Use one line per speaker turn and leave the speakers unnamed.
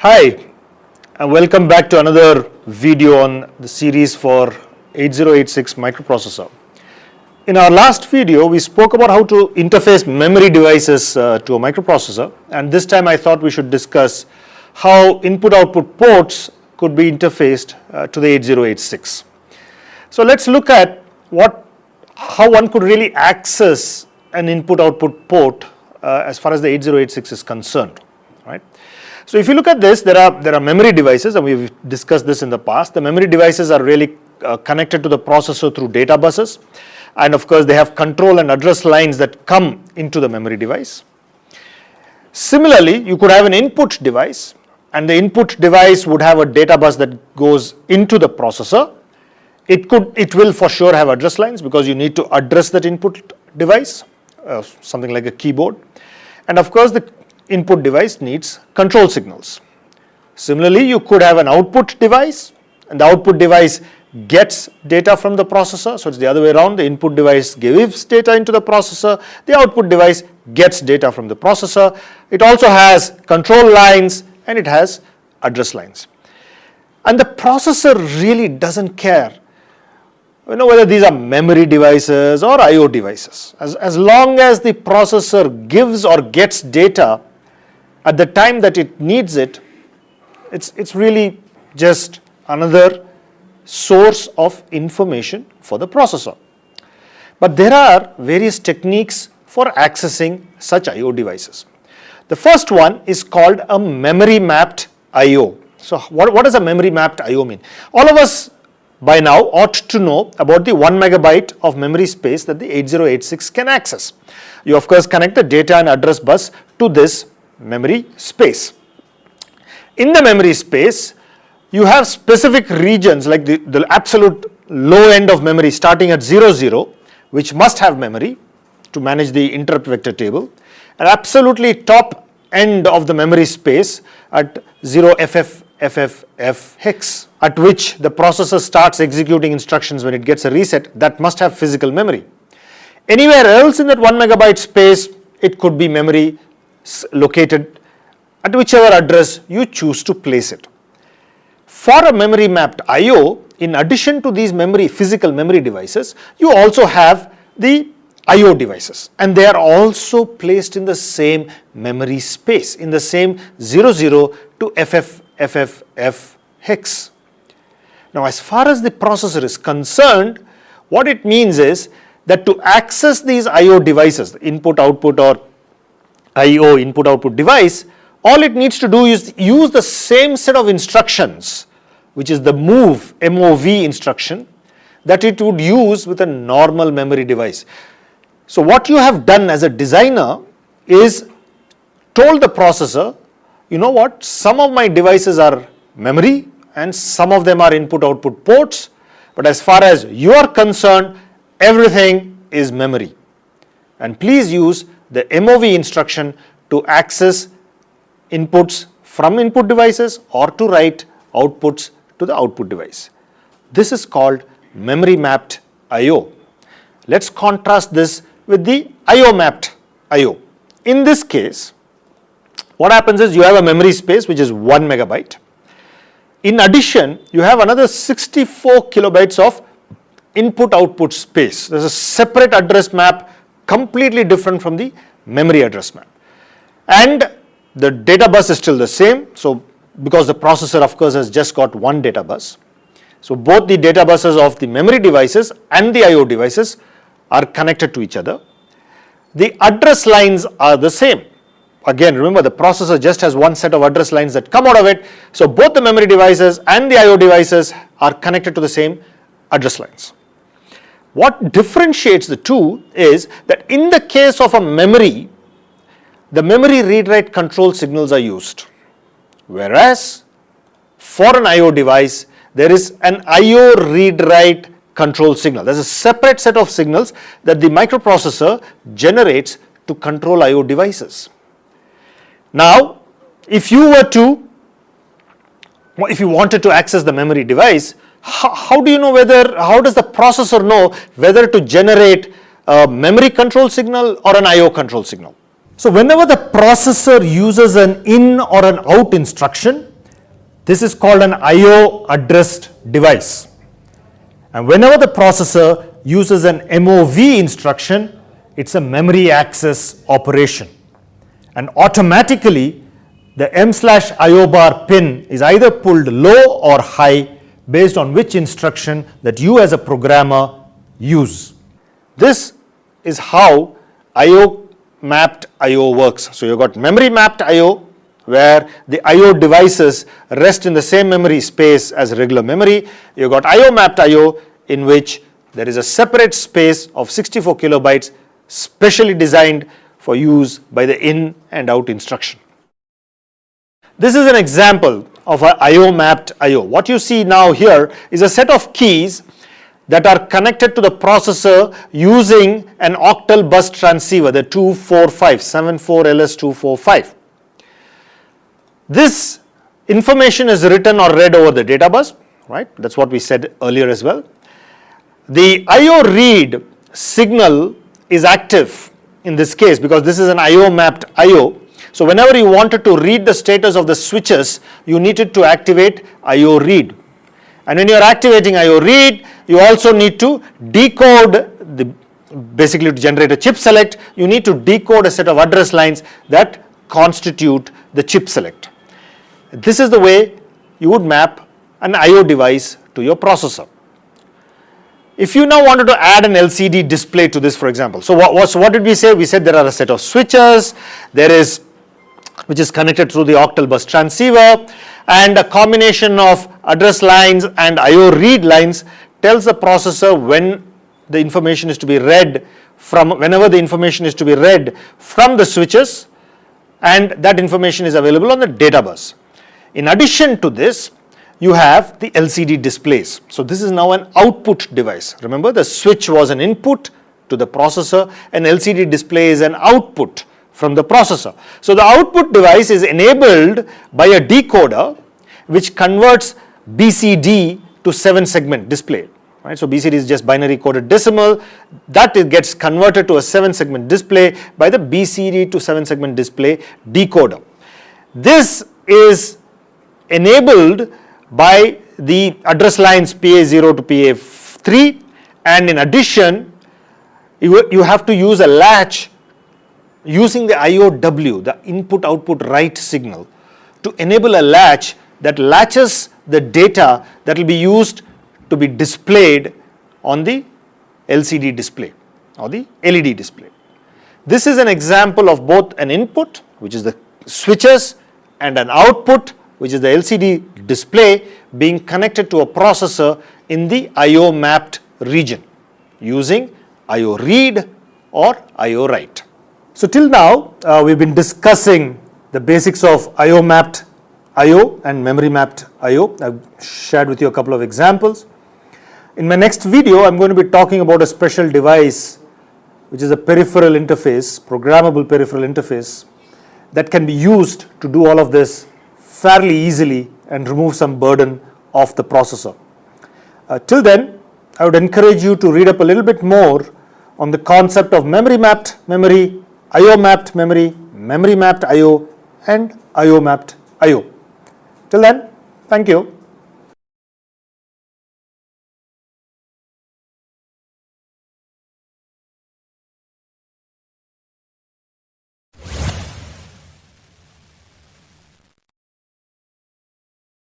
Hi and welcome back to another video on the series for 8086 microprocessor. In our last video we spoke about how to interface memory devices to a microprocessor, and this time I thought we should discuss how input-output ports could be interfaced to the 8086. So let's look at how one could really access an input-output port as far as the 8086 is concerned, right? So if you look at this, there are memory devices, and we've discussed this in the past. The memory devices are really connected to the processor through data buses, and of course they have control and address lines that come into the memory device. Similarly, you could have an input device, and the input device would have a data bus that goes into the processor. It will for sure have address lines because you need to address that input device, something like a keyboard, and of course the input device needs control signals. Similarly, you could have an output device, and the output device gets data from the processor. So it's the other way around. The input device gives data into the processor, the output device gets data from the processor. It also has control lines and it has address lines. And the processor really doesn't care whether these are memory devices or I/O devices. As long as the processor gives or gets data at the time that it needs it, it's really just another source of information for the processor. But there are various techniques for accessing such I/O devices. The first one is called a memory mapped I/O. So what does a memory mapped I/O mean? All of us by now ought to know about the 1 megabyte of memory space that the 8086 can access. You of course connect the data and address bus to this memory space. In the memory space, you have specific regions like the absolute low end of memory starting at 00, which must have memory to manage the interrupt vector table, and absolutely top end of the memory space at 0FFFF hex, at which the processor starts executing instructions when it gets a reset. That must have physical memory. Anywhere else in that 1 megabyte space, it could be memory located at whichever address you choose to place it. For a memory mapped I/O, in addition to these physical memory devices, you also have the I/O devices, and they are also placed in the same memory space, in the same 00 to FFFF hex. Now, as far as the processor is concerned, what it means is that to access these I/O devices, the input-output or I/O input-output device, all it needs to do is use the same set of instructions, which is the MOV instruction, that it would use with a normal memory device. So what you have done as a designer is told the processor, you know what, some of my devices are memory and some of them are input-output ports, but as far as you are concerned, everything is memory. And please use the MOV instruction to access inputs from input devices or to write outputs to the output device. This is called memory mapped I/O. Let's contrast this with the I/O mapped I/O. In this case, what happens is you have a memory space which is 1 megabyte. In addition, you have another 64 kilobytes of input-output space. There's a separate address map completely different from the memory address map. And the data bus is still the same, so because the processor of course has just got one data bus. So both the data buses of the memory devices and the I/O devices are connected to each other. The address lines are the same. Again, remember the processor just has one set of address lines that come out of it, so both the memory devices and the I/O devices are connected to the same address lines. What differentiates the two is that in the case of a memory, the memory read-write control signals are used, whereas for an I/O device, there is an I/O read-write control signal. There's a separate set of signals that the microprocessor generates to control I/O devices. Now, if you wanted to access the memory device, how does the processor know whether to generate a memory control signal or an I/O control signal? So whenever the processor uses an in or an out instruction, This is called an I/O addressed device. And whenever the processor uses an MOV instruction, it's a memory access operation. And automatically, the M/IO bar pin is either pulled low or high based on which instruction that you as a programmer use. This is how I/O mapped I/O works. So you've got memory mapped I/O, where the I/O devices rest in the same memory space as regular memory. You've got I/O mapped I/O, in which there is a separate space of 64 kilobytes specially designed for use by the in and out instruction. This is an example of an I/O mapped I/O. What you see now here is a set of keys that are connected to the processor using an octal bus transceiver, the 245, 74LS245. This information is written or read over the data bus, right? That's what we said earlier as well. The I/O read signal is active in this case because this is an I/O mapped I/O. So whenever you wanted to read the status of the switches, you needed to activate I/O read. And when you are activating I/O read, you also need to decode basically to generate a chip select, you need to decode a set of address lines that constitute the chip select. This is the way you would map an I/O device to your processor. If you now wanted to add an LCD display to this, for example, so what did we say? We said there are a set of switches, which is connected through the octal bus transceiver, and a combination of address lines and I/O read lines tells the processor when the information is to be read whenever the information is to be read from the switches, and that information is available on the data bus. In addition to this, you have the LCD displays. So this is now an output device. Remember, the switch was an input to the processor, and LCD display is an output from the processor. So the output device is enabled by a decoder which converts BCD to 7-segment display. Right? So BCD is just binary coded decimal. That gets converted to a 7-segment display by the BCD to 7-segment display decoder. This is enabled by the address lines PA0 to PA3, and in addition you have to use a latch using the IOW, the input output write signal, to enable a latch that latches the data that will be used to be displayed on the LCD display or the LED display. This is an example of both an input, which is the switches, and an output, which is the LCD display, being connected to a processor in the I/O mapped region using I/O read or I/O write. So till now we've been discussing the basics of I/O mapped I/O and memory mapped I/O. I've shared with you a couple of examples. In my next video, I'm going to be talking about a special device which is a peripheral interface, programmable peripheral interface, that can be used to do all of this fairly easily and remove some burden off the processor. Till then, I would encourage you to read up a little bit more on the concept of memory mapped memory, I/O mapped memory, memory mapped I/O, and I/O mapped I/O. Till then, thank you.